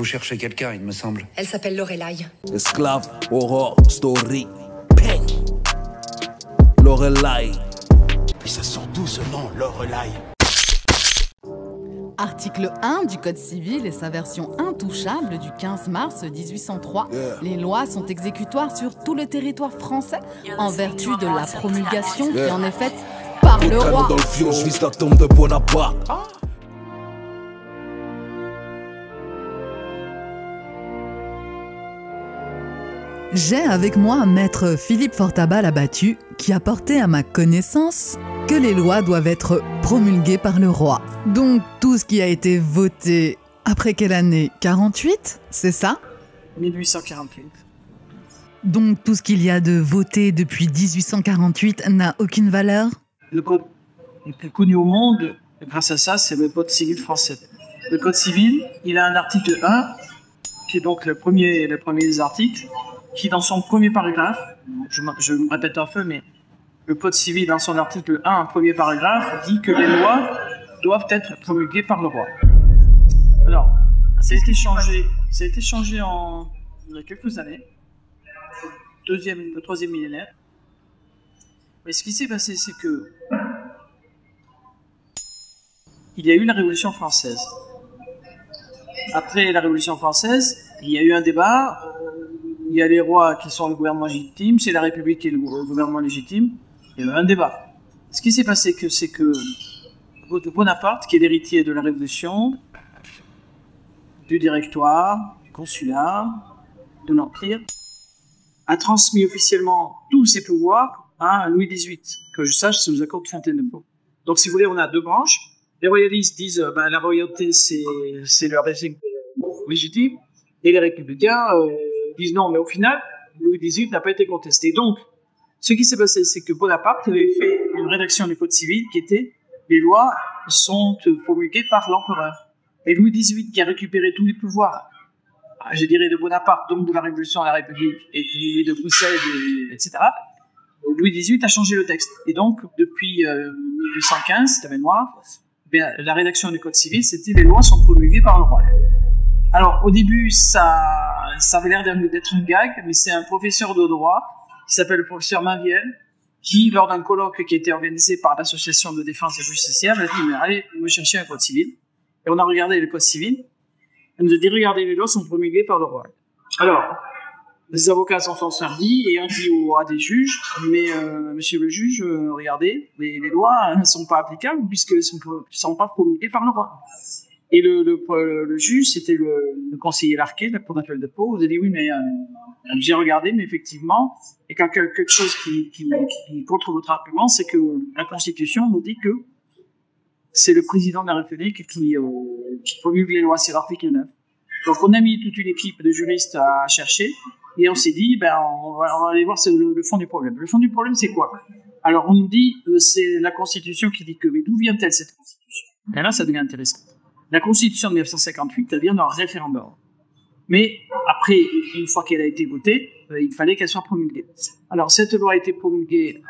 Vous cherchez quelqu'un, il me semble. Elle s'appelle Lorelai. Esclave, horror, story, pain. Lorelai. Et ça sent d'où ce nom, Lorelai? Article 1 du Code civil et sa version intouchable du 15 mars 1803. Les lois sont exécutoires sur tout le territoire français en vertu de la promulgation qui en est faite par le roi. Dans le fion, je vise la tombe de Bonaparte. J'ai avec moi maître Philippe Fortaba-Labattu qui a porté à ma connaissance que les lois doivent être promulguées par le roi. Donc tout ce qui a été voté après quelle année? 48, c'est ça? 1848. Donc tout ce qu'il y a de voté depuis 1848 n'a aucune valeur? Le code le plus connu au monde, grâce à ça, c'est le Code civil français. Le Code civil, il a un article 1, qui est donc le premier des articles, qui dans son premier paragraphe, je me répète un peu, mais le Code civil dans son article 1, un premier paragraphe, dit que les lois doivent être promulguées par le roi. Alors, ça a été changé il y a quelques années, le troisième millénaire. Mais ce qui s'est passé, c'est que il y a eu la Révolution française. Après la Révolution française, il y a eu un débat. Il y a les rois qui sont le gouvernement légitime, c'est la République qui est le gouvernement légitime. Il y a eu un débat. Ce qui s'est passé, c'est que Bonaparte, qui est l'héritier de la Révolution, du Directoire, du Consulat, de l'Empire, a transmis officiellement tous ses pouvoirs à Louis XVIII. Que je sache, c'est aux accords de Fontainebleau. Donc, si vous voulez, on a deux branches. Les royalistes disent la royauté, c'est le régime légitime, et les républicains disent non, mais au final, Louis XVIII n'a pas été contesté. Donc, ce qui s'est passé, c'est que Bonaparte avait fait une rédaction du Code civil qui était les lois sont promulguées par l'empereur. Et Louis XVIII, qui a récupéré tous les pouvoirs, je dirais de Bonaparte, donc de la Révolution à la République, et de Bruxelles, etc., Louis XVIII a changé le texte. Et donc, depuis 1815, de mémoire, la rédaction du Code civil, c'était les lois sont promulguées par le roi. Alors, au début, ça avait l'air d'être une gag, mais c'est un professeur de droit, qui s'appelle le professeur Mainviel, qui, lors d'un colloque qui a été organisé par l'Association de défense et justicière, a dit, mais allez, vous me cherchez un Code civil. Et on a regardé le Code civil. Elle nous a dit, regardez, les lois sont promulguées par le roi. Alors, les avocats s'en sont servis et ont dit à des juges, mais monsieur le juge, regardez, les lois ne sont pas applicables puisqu'elles ne sont pas promulguées par le roi. Et le juge, c'était le conseiller Larquet, de la cour d'appel de Pau, vous a dit oui, mais j'ai regardé, mais effectivement, et quand quelque chose qui contre votre argument, c'est que la Constitution nous dit que c'est le président de la République qui promulgue les lois, c'est l'article 9. Donc on a mis toute une équipe de juristes à chercher, et on s'est dit, on va aller voir le fond du problème. Le fond du problème, c'est quoi? Alors on nous dit, c'est la Constitution qui dit que, mais d'où vient-elle cette Constitution? Et là, ça devient intéressant. La Constitution de 1958, elle vient d'un référendum. Mais après, une fois qu'elle a été votée, il fallait qu'elle soit promulguée. Alors, cette loi a été promulguée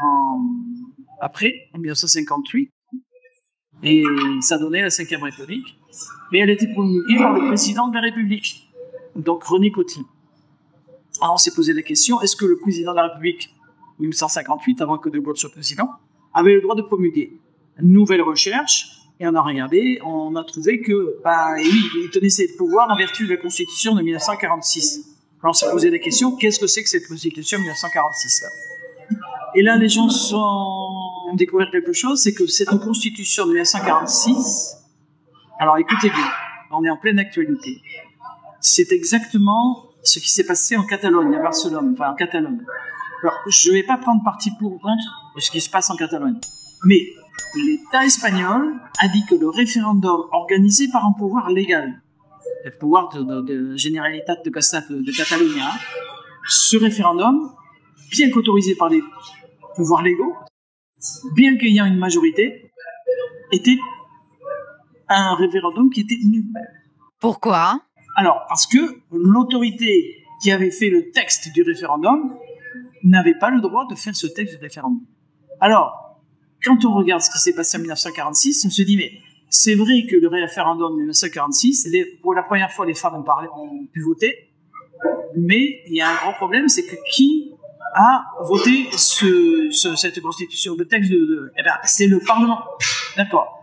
après, en 1958, et ça donnait la Ve République. Mais elle a été promulguée par le président de la République, donc René Coty. Alors, on s'est posé la question, est-ce que le président de la République, en 1958, avant que De Gaulle soit président, avait le droit de promulguer? Nouvelle recherche. Et on a regardé, on a trouvé que, oui, il tenait ses pouvoirs en vertu de la Constitution de 1946. Alors on s'est posé la question, qu'est-ce que c'est que cette Constitution de 1946 là? Et là, les gens ont découvert quelque chose, c'est que cette Constitution de 1946, alors écoutez bien, on est en pleine actualité, c'est exactement ce qui s'est passé en Catalogne, à Barcelone, enfin en Catalogne. Alors, je ne vais pas prendre parti pour ou contre ce qui se passe en Catalogne, mais l'État espagnol a dit que le référendum organisé par un pouvoir légal, le pouvoir de Generalitat de Catalogne, ce référendum, bien qu'autorisé par les pouvoirs légaux, bien qu'ayant une majorité, était un référendum qui était nul. Pourquoi? Alors, parce que l'autorité qui avait fait le texte du référendum n'avait pas le droit de faire ce texte de référendum. Alors, quand on regarde ce qui s'est passé en 1946, on se dit, mais c'est vrai que le référendum de 1946, pour la première fois, les femmes ont pu voter, mais il y a un grand problème, c'est que qui a voté cette constitution, le texte eh ben, c'est le Parlement. D'accord.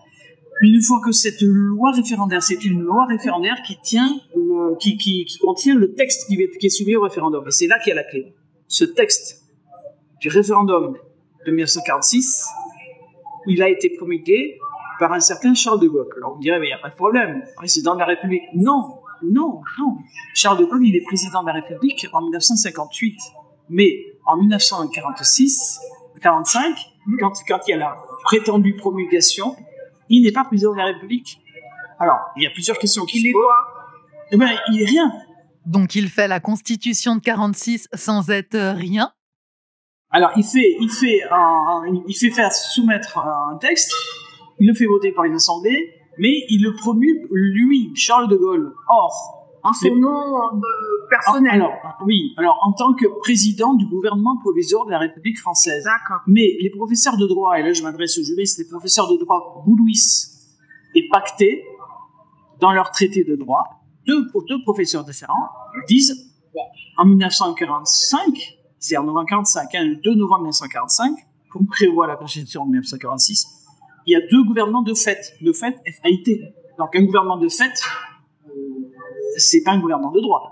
Une fois que cette loi référendaire, c'est une loi référendaire qui contient le texte qui est soumis au référendum. Et c'est là qu'il y a la clé. Ce texte du référendum de 1946, il a été promulgué par un certain Charles de Gaulle. Alors on dirait, mais il n'y a pas de problème, président de la République. Non. Charles de Gaulle, il est président de la République en 1958. Mais en 1945, quand il y a la prétendue promulgation, il n'est pas président de la République. Alors, il y a plusieurs questions qui se posent. Eh bien, il est rien. Donc, il fait la Constitution de 46 sans être rien? Alors, il fait faire soumettre un texte, il le fait voter par une assemblée, mais il le promulgue, lui, Charles de Gaulle. Or, en son nom personnel. Alors, en tant que président du gouvernement provisoire de la République française. D'accord. Mais les professeurs de droit, et là je m'adresse aux juristes, les professeurs de droit Boulouis et Pacté, dans leur traité de droit, deux professeurs différents, disent, en 1945, c'est en novembre 1945, le 2 novembre 1945, comme prévoit la Constitution de 1946, il y a deux gouvernements de fait, F-A-I-T. Donc un gouvernement de fait, c'est pas un gouvernement de droit.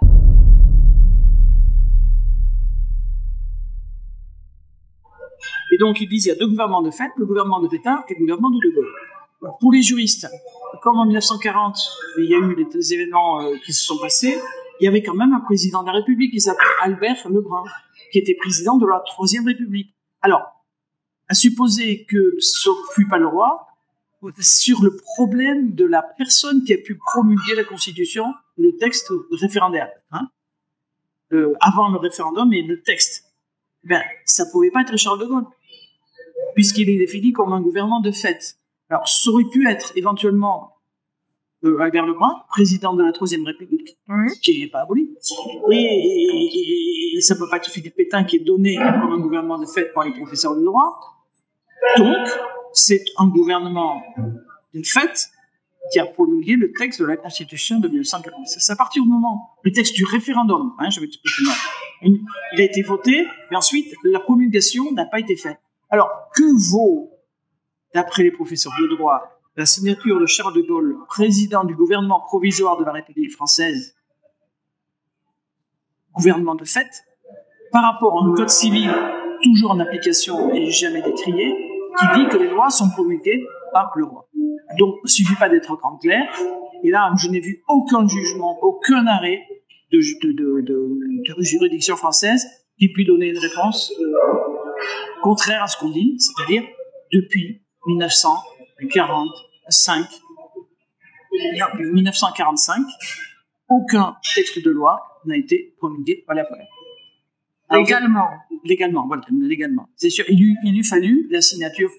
Et donc ils disent il y a deux gouvernements de fait, le gouvernement de Pétain et le gouvernement de Gaulle. Pour les juristes, comme en 1940, il y a eu des événements qui se sont passés, il y avait quand même un président de la République qui s'appelait Albert Lebrun, qui était président de la Troisième République. Alors, à supposer que ce ne fût pas le roi, sur le problème de la personne qui a pu promulguer la Constitution, le texte référendaire, avant le référendum et le texte, ben, ça ne pouvait pas être Charles de Gaulle, puisqu'il est défini comme un gouvernement de fait. Alors, ça aurait pu être éventuellement Albert Lebrun, président de la Troisième République, qui n'est pas aboli. Et ça ne peut pas être Philippe Pétain qui est donné comme un gouvernement de fait par les professeurs de droit. Donc, c'est un gouvernement de fait qui a promulgué le texte de la Constitution de 1946. C'est à partir du moment, le texte du référendum, je vais expliquer maintenant, il a été voté, et ensuite, la promulgation n'a pas été faite. Alors, que vaut, d'après les professeurs de droit, la signature de Charles de Gaulle, président du gouvernement provisoire de la République française, gouvernement de fait, par rapport à un code civil toujours en application et jamais décrié, qui dit que les lois sont promulguées par le roi. Donc, il ne suffit pas d'être en clair. Et là, je n'ai vu aucun jugement, aucun arrêt de juridiction française qui puisse donner une réponse contraire à ce qu'on dit, c'est-à-dire depuis 1945, aucun texte de loi n'a été promulgué par la première. Légalement, voilà, légalement. C'est sûr, il eût fallu la signature.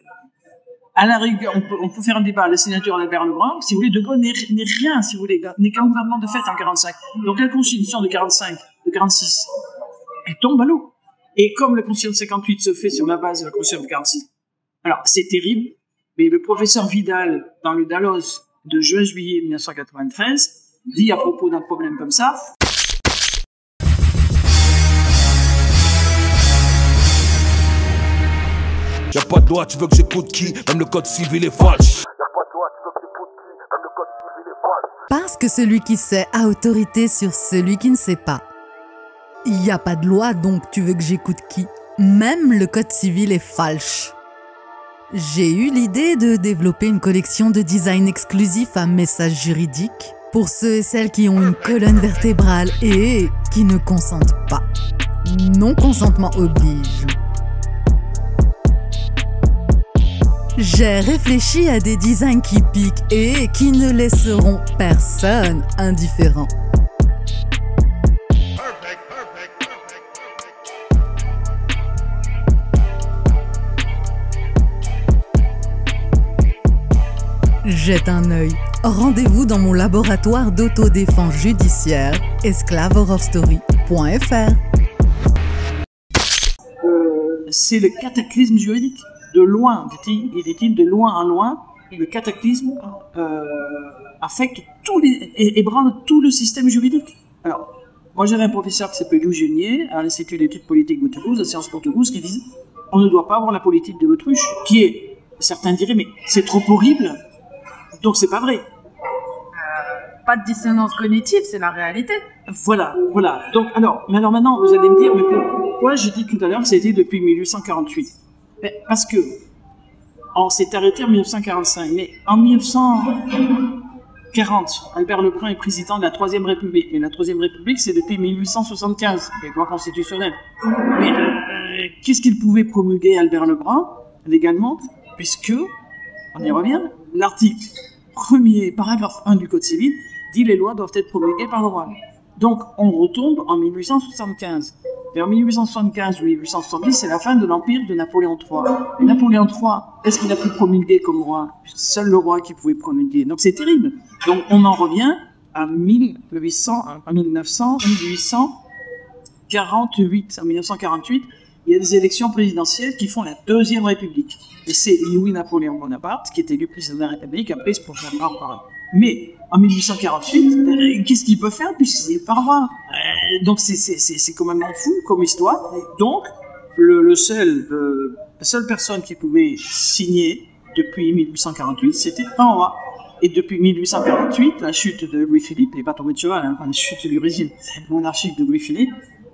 À la rigueur, on peut faire un débat à la signature d'Albert Lebrun. Si vous voulez, De Gaulle n'est rien, si vous voulez, n'est qu'un gouvernement de fait en 45. Donc la Constitution de 46, elle tombe à l'eau. Et comme la Constitution de 58 se fait sur la base de la Constitution de 46, alors c'est terrible, mais le professeur Vidal, dans le Dalloz de juin-juillet 1993, dit à propos d'un problème comme ça, Y'a pas de loi, tu veux que j'écoute qui? Même le code civil est falche. Parce que celui qui sait a autorité sur celui qui ne sait pas. Il n'y a pas de loi, donc tu veux que j'écoute qui? Même le code civil est falche. J'ai eu l'idée de développer une collection de design exclusif à message juridique pour ceux et celles qui ont une colonne vertébrale et qui ne consentent pas. Non-consentement oblige. J'ai réfléchi à des designs qui piquent et qui ne laisseront personne indifférent. Jette un œil. Rendez-vous dans mon laboratoire d'autodéfense judiciaire, esclavehorrorstory.fr. C'est le cataclysme juridique. De loin, dit-il, de loin en loin, le cataclysme affecte ébranle tout le système juridique. Alors, moi j'avais un professeur qui s'appelait Louis Genier, à l'Institut d'études politiques de Toulouse, à Sciences Po Toulouse, qui disait « On ne doit pas avoir la politique de l'autruche », qui est, certains diraient, mais c'est trop horrible, donc c'est pas vrai. Pas de dissonance cognitive, c'est la réalité. Voilà. Donc, alors maintenant, vous allez me dire, mais pourquoi j'ai dit tout à l'heure que c'était depuis 1848 ? Parce que on s'est arrêté en 1945, mais en 1940, Albert Lebrun est président de la Troisième République. Et la Troisième République, c'est depuis 1875, les lois constitutionnelles. Mais qu'est-ce qu'il pouvait promulguer Albert Lebrun, légalement, puisque, on y revient, l'article 1er, paragraphe 1 du Code civil, dit les lois doivent être promulguées par le roi. Donc, on retombe en 1875. Et en 1875 ou 1870, c'est la fin de l'empire de Napoléon III. Et Napoléon III, est-ce qu'il a pu promulguer comme roi ? Seul le roi qui pouvait promulguer. Donc c'est terrible. Donc on en revient à 1848. En 1948, il y a des élections présidentielles qui font la Deuxième République. Et c'est Louis-Napoléon Bonaparte qui est élu président de la République, après c'est pour faire part. Mais en 1848, qu'est-ce qu'il peut faire puisqu'il n'est pas roi ? Donc c'est quand même fou comme histoire. Donc la seule personne qui pouvait signer depuis 1848, c'était un roi. Et depuis 1848, la chute de Louis-Philippe, il n'est pas tombé de cheval, la chute du Brésil, monarchique de Louis-Philippe,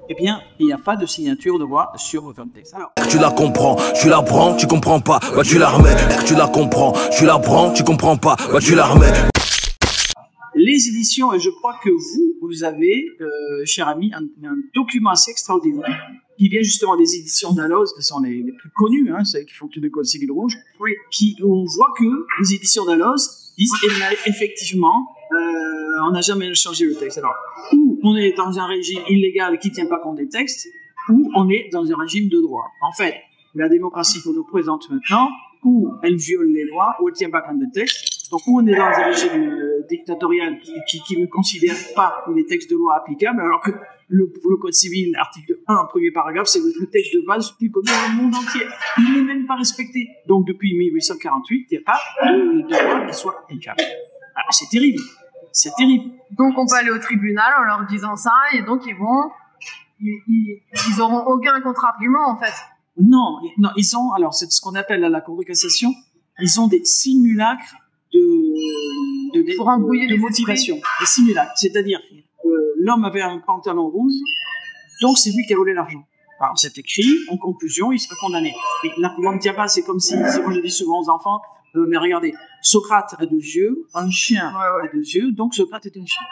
eh bien, il n'y a pas de signature de roi sur aucun texte. Alors, Tu la comprends, tu la prends, tu comprends pas, bah tu la remets. Tu la comprends, tu la prends, tu comprends pas, bah tu la remets. les éditions, et je crois que vous avez, cher ami, un document assez extraordinaire qui vient justement des éditions Dalloz, qui sont les plus connues, hein, celles qui fonctionnent le Code civil rouge, oui, où on voit que les éditions Dalloz disent effectivement, on n'a jamais changé le texte. Alors, ou on est dans un régime illégal qui ne tient pas compte des textes, ou on est dans un régime de droit. En fait, la démocratie qu'on nous présente maintenant, où elle viole les lois, où elle ne tient pas compte des textes, donc où on est dans un régime dictatorial qui ne considère pas les textes de loi applicables, alors que le Code civil, article 1, premier paragraphe, c'est le texte de base plus connu dans le monde entier. Il n'est même pas respecté. Donc depuis 1848, il n'y a pas de loi qui soit applicable. Ah, c'est terrible. C'est terrible. Donc on peut aller au tribunal en leur disant ça, et donc ils auront aucun contre-argument en fait. Non, ils ont, alors c'est ce qu'on appelle à la Cour de cassation, ils ont des simulacres pour embrouiller de motivation. Des simulacres, c'est-à-dire l'homme avait un pantalon rouge, donc c'est lui qui a volé l'argent. Alors c'est écrit, en conclusion, il sera condamné. Mais l'argument ne tient pas, c'est comme si, moi je dis souvent aux enfants, mais regardez, Socrate a 2 yeux, un chien a 2 yeux, donc Socrate est un chien.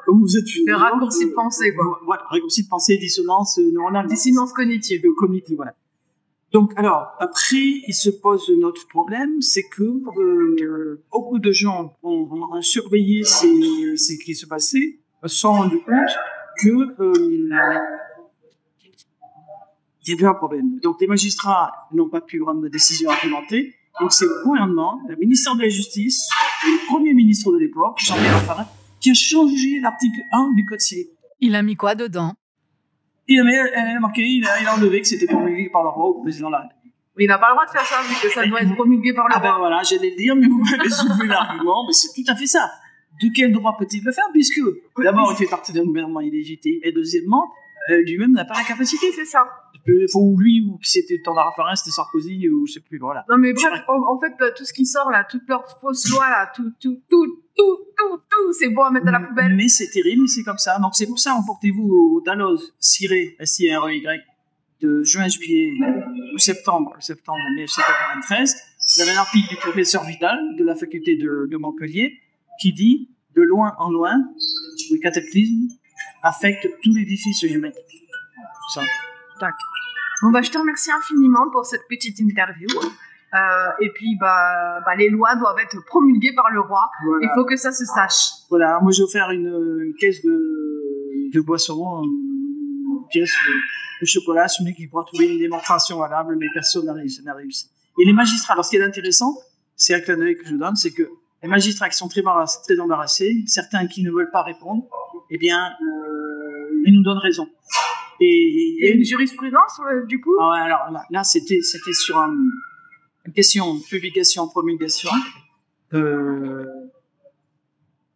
Comme vous êtes des raccourcis de pensée, quoi. Voilà, raccourcis de pensée, dissonance neuronale. Dissonance cognitive. Cognitive, voilà. Donc, alors, après, il se pose notre problème, c'est que beaucoup de gens ont surveillé ce qui se passait, sans rendre compte que il y avait un problème. Donc, les magistrats n'ont pas pu prendre de décision implémentée. Donc, c'est le gouvernement, le ministère de la Justice, le premier ministre de l'époque, Jean-Pierre Raffarin, qui a changé l'article 1 du Code civil. Il a mis quoi dedans? Il a marqué, il a enlevé que c'était promulgué par le roi ou le président de la République. Mais il n'a pas le droit de faire ça, vu que ça doit être promulgué par le roi. Ah ben voilà, j'allais le dire, mais vous m'avez soulevé l'argument, mais c'est tout à fait ça. De quel droit peut-il le faire, puisque, d'abord, il fait partie d'un gouvernement illégitime, et deuxièmement, lui-même n'a pas la capacité. C'est ça. Ou lui, ou qui c'était Tandar Raffarin, c'était Sarkozy, ou je sais plus, voilà. Non mais bref, en fait, tout ce qui sort là, toutes leurs fausses lois là, tout, c'est bon à mettre à la poubelle. Mais c'est terrible, mais c'est comme ça. Donc c'est pour ça, emportez-vous au Dalloz, Ciré, S-I-R-E-Y, de juin-juillet ou septembre 1993. Vous avez un article du professeur Vidal, de la faculté de Montpellier, qui dit, de loin en loin, le cataclysme affecte tout l'édifice humain. Ça. Tac. Bon bah je te remercie infiniment pour cette petite interview. Et puis les lois doivent être promulguées par le roi. Voilà. Il faut que ça se sache. Voilà, moi j'ai offert une caisse de boisson, une pièce de chocolat, celui qui pourra trouver une démonstration valable, mais personne n'a réussi. Et les magistrats, alors ce qui est intéressant, c'est un clin d'œil que je donne, c'est que les magistrats qui sont très embarrassés, certains qui ne veulent pas répondre, eh bien, ils nous donnent raison. Et il y a une jurisprudence, du coup? Ah ouais, alors là c'était sur une question, promulgation,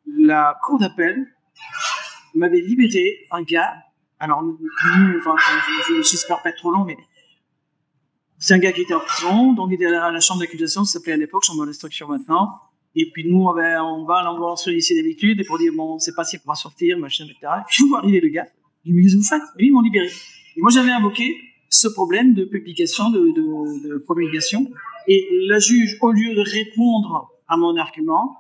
la cour d'appel m'avait libéré un gars. Alors, j'espère pas être trop long, mais c'est un gars qui était en prison, donc il était à la chambre d'accusation, ça s'appelait à l'époque chambre d'instruction maintenant. Et puis nous, on va solliciter d'habitude, et pour dire, bon, on sait pas s'il pourra sortir, machin, etc. Puis, je vois arriver le gars. Je me dis, vous faites? Et lui, ils m'ont libéré. Et moi, j'avais invoqué ce problème de publication, de promulgation. Et la juge, au lieu de répondre à mon argument,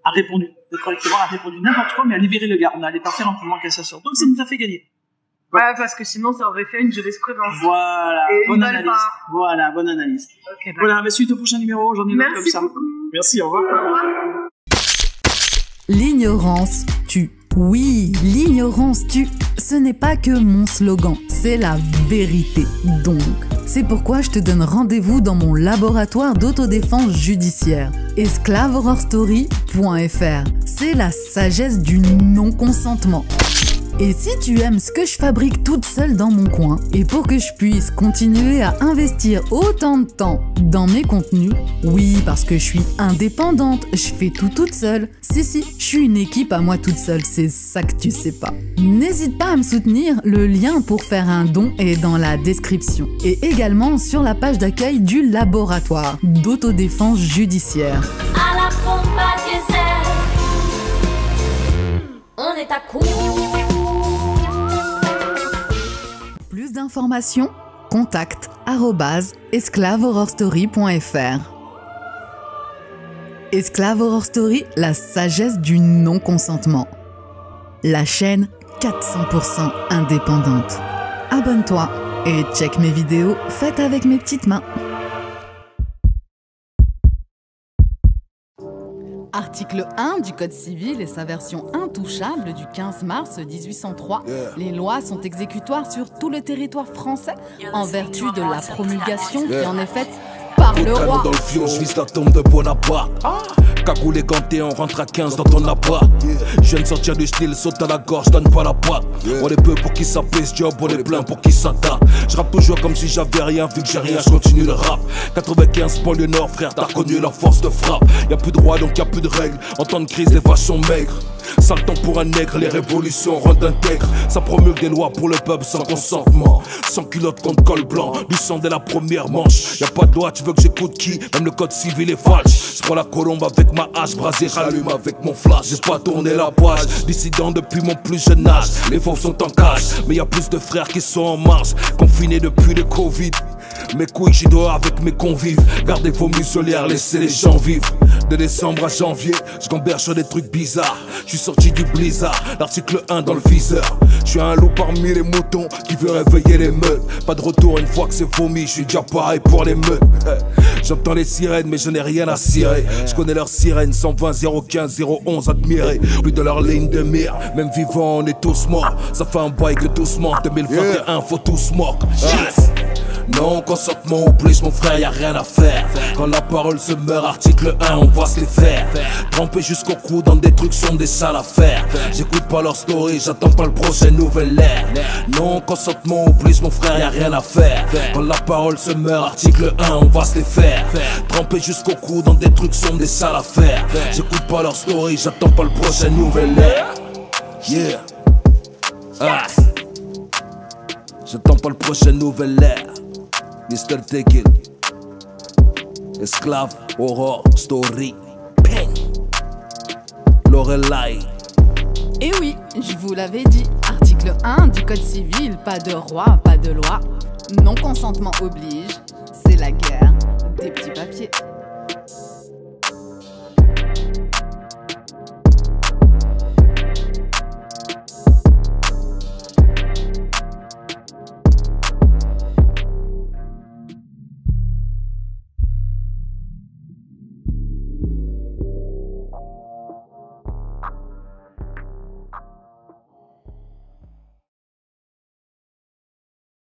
a répondu correctement, a répondu n'importe quoi, mais a libéré le gars. On n'allait pas faire un mouvement cassation. Donc, ça nous a fait gagner. Ouais, parce que sinon, ça aurait fait une jurisprudence. Voilà, bonne analyse. Voilà, bonne analyse. Okay, voilà, mais suite au prochain numéro, j'en ai d'autres comme ça. Beaucoup. Merci, au revoir. L'ignorance tue. Oui, l'ignorance tue. Ce n'est pas que mon slogan, c'est la vérité. Donc, c'est pourquoi je te donne rendez-vous dans mon laboratoire d'autodéfense judiciaire. esclavehorrorstory.fr. C'est la sagesse du non-consentement. Et si tu aimes ce que je fabrique toute seule dans mon coin, et pour que je puisse continuer à investir autant de temps dans mes contenus, oui, parce que je suis indépendante, je fais tout toute seule. Si, je suis une équipe à moi toute seule, c'est ça que tu sais pas. N'hésite pas à me soutenir, le lien pour faire un don est dans la description. Et également sur la page d'accueil du laboratoire d'autodéfense judiciaire. À la pompe à diesel, on est à court. Plus d'informations, contact @esclavehorrorstory.fr. Esclave Horror Story, la sagesse du non-consentement. La chaîne 400% indépendante. Abonne-toi et check mes vidéos faites avec mes petites mains. Article 1 du Code civil et sa version intouchable du 15 mars 1803. Les lois sont exécutoires sur tout le territoire français en vertu de la promulgation qui en est faite par le roi. Dans le fion, je vise la tombe de Bonaparte. Cagoulé ganté, on rentre à 15 dans ton appart. Je viens de sortir du style, saute à la gorge, donne pas la patte. On est peu pour qui ça plaît ce job, on est plein pour qui ça tape. Je rappe toujours comme si j'avais rien, vu que j'ai rien, je continue le rap. 95 banlieue nord, frère, t'as reconnu la force de frappe. Y'a plus de roi donc y'a plus de règles. En temps de crise, les vaches sont maigres. Sale temps pour un nègre, les révolutions rendent intègre. Ça promulgue des lois pour le peuple sans consentement. Sans culotte contre col blanc, du sang dès la première manche. Y'a pas de loi, tu veux que j'écoute qui? Même le code civil est falche. Je prends la colombe avec ma hache, brasée, j'allume avec mon flash. J'ai pas tourné la page, dissident depuis mon plus jeune âge. Les faux sont en cage, mais y'a plus de frères qui sont en marche. Confinés depuis le Covid. Mes couilles, j'y dors avec mes convives. Gardez vos muselières, laissez les gens vivre. De décembre à janvier, je gamberge sur des trucs bizarres. Je suis sorti du blizzard, l'article 1 dans le viseur. Je suis un loup parmi les moutons qui veut réveiller les meutes. Pas de retour une fois que c'est vomi, je suis déjà pareil pour les meutes. J'entends les sirènes mais je n'ai rien à cirer. Je connais leurs sirènes, 120 015 011 admirés. Plus de leur ligne de mire, même vivant on est tous morts. Ça fait un bail que tous mentent, 2021 faut tous morts. Yes. Non, consentement oblige mon frère, y'a rien à faire. Quand la parole se meurt, article 1, on va se les faire. Trempé jusqu'au cou dans des trucs sont des sales affaires. J'écoute pas leur story, j'attends pas le prochain nouvel ère. Non, consentement oblige mon frère, y'a rien à faire. Quand la parole se meurt, article 1, on va se les faire. Trempé jusqu'au cou dans des trucs sont des sales affaires. J'écoute pas leur story, j'attends pas le prochain nouvel ère. Yeah. Ah. J'attends pas le prochain nouvel ère. Mr. Take It. Esclave Horror Story. Peng. Lorelai. Et oui, je vous l'avais dit, article 1 du Code civil, pas de roi, pas de loi. Non-consentement oblige, c'est la guerre des petits papiers.